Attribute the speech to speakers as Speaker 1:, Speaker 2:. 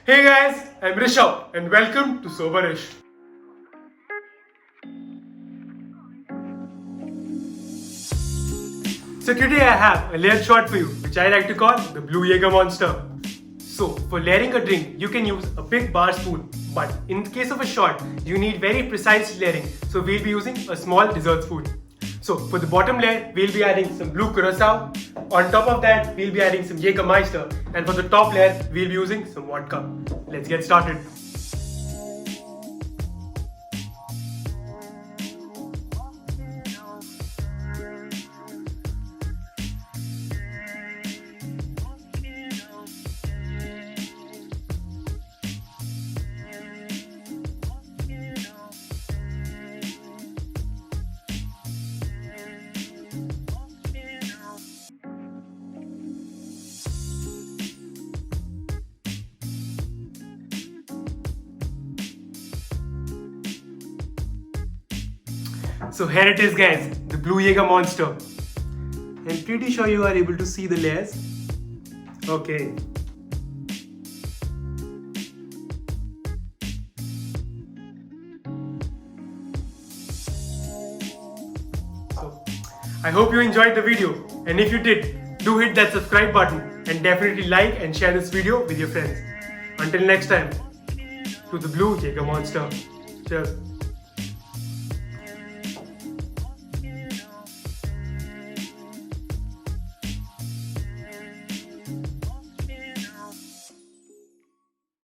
Speaker 1: Hey guys, I'm Rishabh and welcome to Soberish. So today I have a layered shot for you, which I like to call the Blue Jäger Monster. So for layering a drink, you can use a big bar spoon, but in case of a shot, you need very precise layering, so we'll be using a small dessert spoon. So for the bottom layer, we'll be adding some blue Curacao. On top of that, we'll be adding some Jagermesiter, and for the top layer, we'll be using some vodka. Let's get started. So here it is guys, the Blue Jäger Monster. I'm pretty sure you are able to see the layers. Okay. So I hope you enjoyed the video, and if you did, do hit that subscribe button and definitely like and share this video with your friends. Until next time, to the Blue Jäger Monster. Cheers.